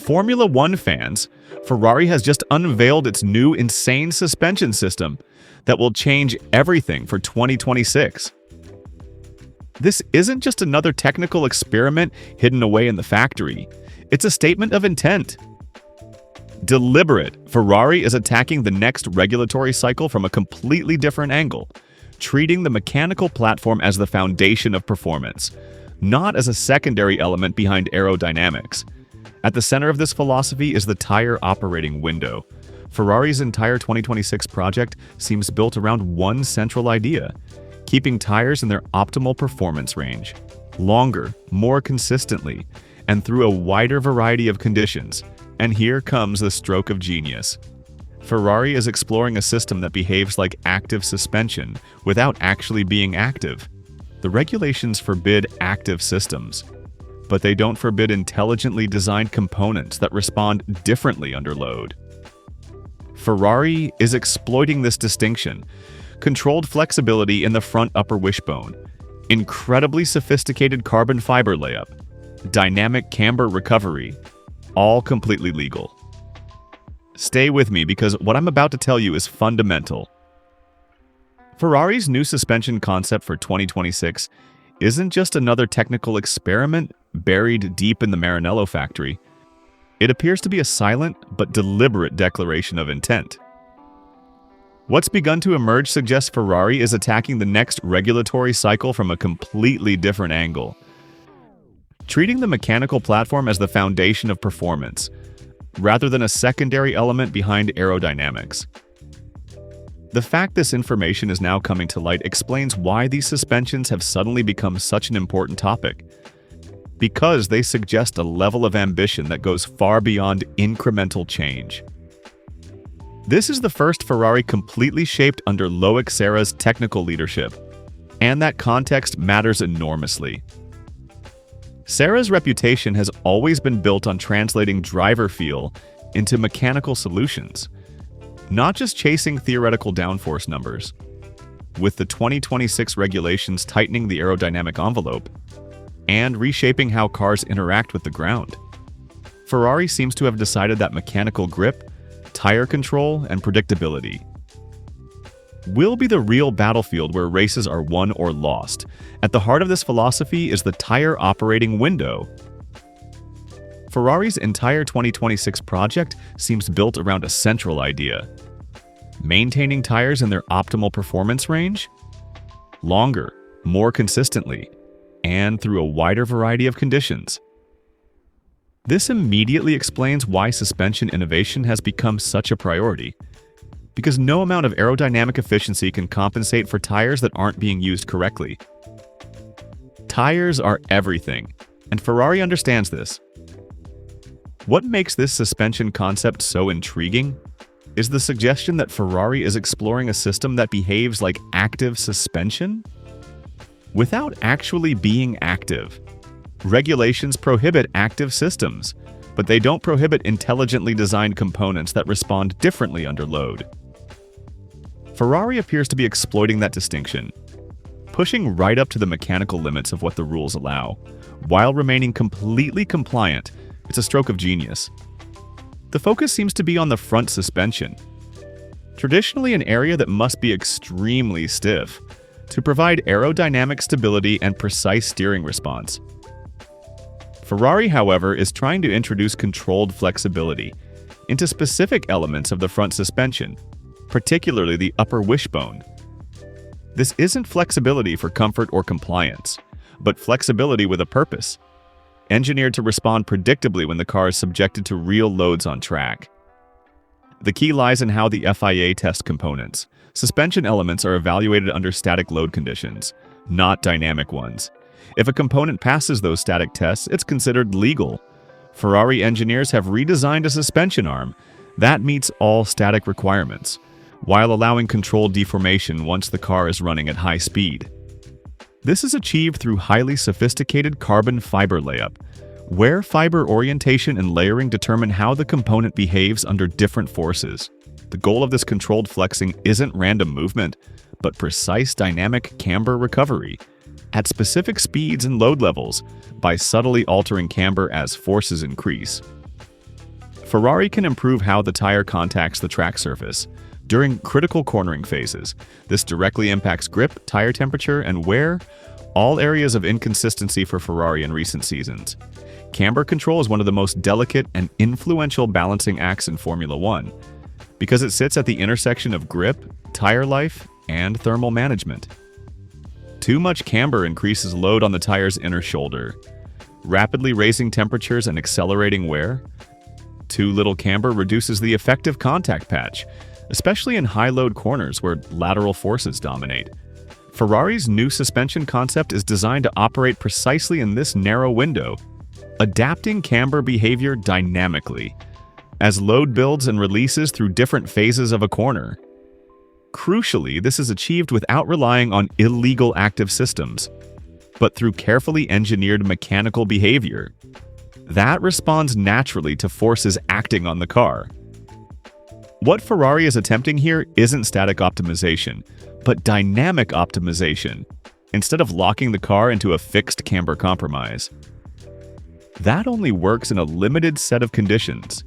Formula One fans, Ferrari has just unveiled its new insane suspension system that will change everything for 2026. This isn't just another technical experiment hidden away in the factory. It's a statement of intent. Deliberate, Ferrari is attacking the next regulatory cycle from a completely different angle, treating the mechanical platform as the foundation of performance, not as a secondary element behind aerodynamics. At the center of this philosophy is the tire operating window. Ferrari's entire 2026 project seems built around one central idea: keeping tires in their optimal performance range, longer, more consistently, and through a wider variety of conditions. And here comes the stroke of genius. Ferrari is exploring a system that behaves like active suspension without actually being active. The regulations forbid active systems, but they don't forbid intelligently designed components that respond differently under load. Ferrari is exploiting this distinction: controlled flexibility in the front upper wishbone, incredibly sophisticated carbon fiber layup, dynamic camber recovery, all completely legal. Stay with me because what I'm about to tell you is fundamental. Ferrari's new suspension concept for 2026 isn't just another technical experiment buried deep in the Maranello factory. It appears to be a silent but deliberate declaration of intent. What's begun to emerge suggests Ferrari is attacking the next regulatory cycle from a completely different angle, treating the mechanical platform as the foundation of performance, rather than a secondary element behind aerodynamics. The fact this information is now coming to light explains why these suspensions have suddenly become such an important topic. Because they suggest a level of ambition that goes far beyond incremental change. This is the first Ferrari completely shaped under Loic Serra's technical leadership, and that context matters enormously. Serra's reputation has always been built on translating driver feel into mechanical solutions, not just chasing theoretical downforce numbers. With the 2026 regulations tightening the aerodynamic envelope and reshaping how cars interact with the ground, Ferrari seems to have decided that mechanical grip, tire control, and predictability will be the real battlefield where races are won or lost. At the heart of this philosophy is the tire operating window. Ferrari's entire 2026 project seems built around a central idea: maintaining tires in their optimal performance range, longer, more consistently, and through a wider variety of conditions. This immediately explains why suspension innovation has become such a priority, because no amount of aerodynamic efficiency can compensate for tires that aren't being used correctly. Tires are everything, and Ferrari understands this. What makes this suspension concept so intriguing is the suggestion that Ferrari is exploring a system that behaves like active suspension without actually being active. Regulations prohibit active systems, but they don't prohibit intelligently designed components that respond differently under load. Ferrari appears to be exploiting that distinction, pushing right up to the mechanical limits of what the rules allow, while remaining completely compliant. It's a stroke of genius. The focus seems to be on the front suspension, traditionally an area that must be extremely stiff to provide aerodynamic stability and precise steering response. Ferrari, however, is trying to introduce controlled flexibility into specific elements of the front suspension, particularly the upper wishbone. This isn't flexibility for comfort or compliance, but flexibility with a purpose, engineered to respond predictably when the car is subjected to real loads on track. The key lies in how the FIA test components. Suspension elements are evaluated under static load conditions, not dynamic ones. If a component passes those static tests, it's considered legal. Ferrari engineers have redesigned a suspension arm that meets all static requirements, while allowing controlled deformation once the car is running at high speed. This is achieved through highly sophisticated carbon fiber layup, where fiber orientation and layering determine how the component behaves under different forces. The goal of this controlled flexing isn't random movement, but precise dynamic camber recovery at specific speeds and load levels by subtly altering camber as forces increase. Ferrari can improve how the tire contacts the track surface during critical cornering phases. This directly impacts grip, tire temperature, and wear, all areas of inconsistency for Ferrari in recent seasons. Camber control is one of the most delicate and influential balancing acts in Formula One because it sits at the intersection of grip, tire life, and thermal management. Too much camber increases load on the tire's inner shoulder, rapidly raising temperatures and accelerating wear. Too little camber reduces the effective contact patch, especially in high-load corners where lateral forces dominate. Ferrari's new suspension concept is designed to operate precisely in this narrow window, adapting camber behavior dynamically as load builds and releases through different phases of a corner. Crucially, this is achieved without relying on illegal active systems, but through carefully engineered mechanical behavior that responds naturally to forces acting on the car. What Ferrari is attempting here isn't static optimization, but dynamic optimization, instead of locking the car into a fixed camber compromise. That only works in a limited set of conditions.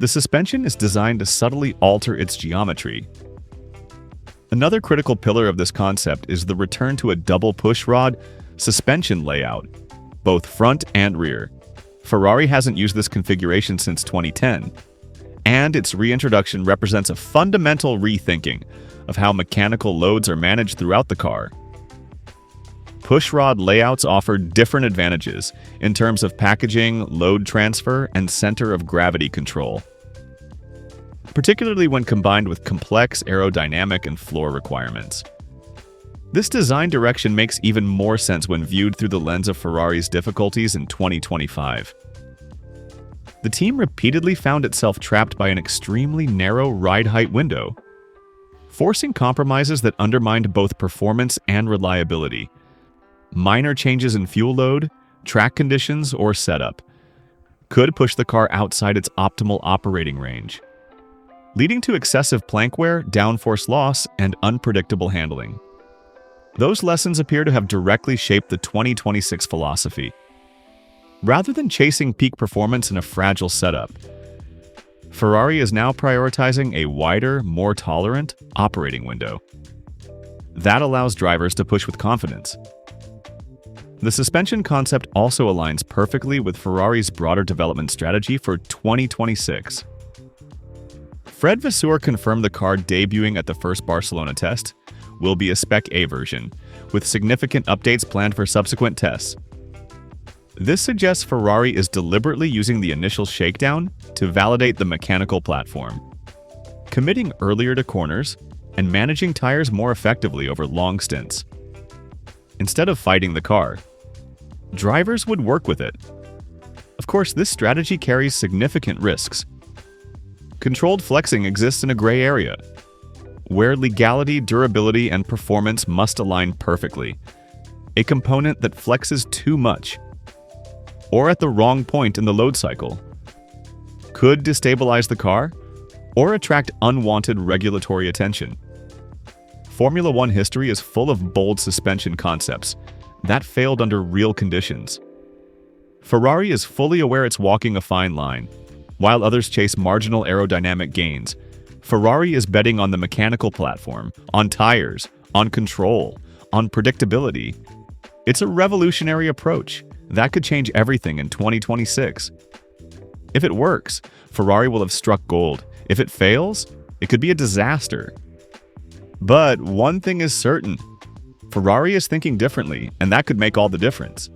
The suspension is designed to subtly alter its geometry. Another critical pillar of this concept is the return to a double pushrod suspension layout, both front and rear. Ferrari hasn't used this configuration since 2010, and its reintroduction represents a fundamental rethinking of how mechanical loads are managed throughout the car. Pushrod layouts offer different advantages in terms of packaging, load transfer, and center of gravity control, particularly when combined with complex aerodynamic and floor requirements. This design direction makes even more sense when viewed through the lens of Ferrari's difficulties in 2025. The team repeatedly found itself trapped by an extremely narrow ride height window, forcing compromises that undermined both performance and reliability. Minor changes in fuel load, track conditions, or setup could push the car outside its optimal operating range, leading to excessive plank wear, downforce loss, and unpredictable handling. Those lessons appear to have directly shaped the 2026 philosophy. Rather than chasing peak performance in a fragile setup, Ferrari is now prioritizing a wider, more tolerant operating window. That allows drivers to push with confidence. The suspension concept also aligns perfectly with Ferrari's broader development strategy for 2026. Fred Vasseur confirmed the car debuting at the first Barcelona test will be a Spec A version, with significant updates planned for subsequent tests. This suggests Ferrari is deliberately using the initial shakedown to validate the mechanical platform, committing earlier to corners and managing tires more effectively over long stints. Instead of fighting the car, drivers would work with it. Of course, this strategy carries significant risks. Controlled flexing exists in a gray area, where legality, durability, and performance must align perfectly. A component that flexes too much, or at the wrong point in the load cycle, could destabilize the car or attract unwanted regulatory attention. Formula One history is full of bold suspension concepts that failed under real conditions. Ferrari is fully aware it's walking a fine line. While others chase marginal aerodynamic gains, Ferrari is betting on the mechanical platform, on tires, on control, on predictability. It's a revolutionary approach that could change everything in 2026. If it works, Ferrari will have struck gold. If it fails, it could be a disaster. But one thing is certain, Ferrari is thinking differently, and that could make all the difference.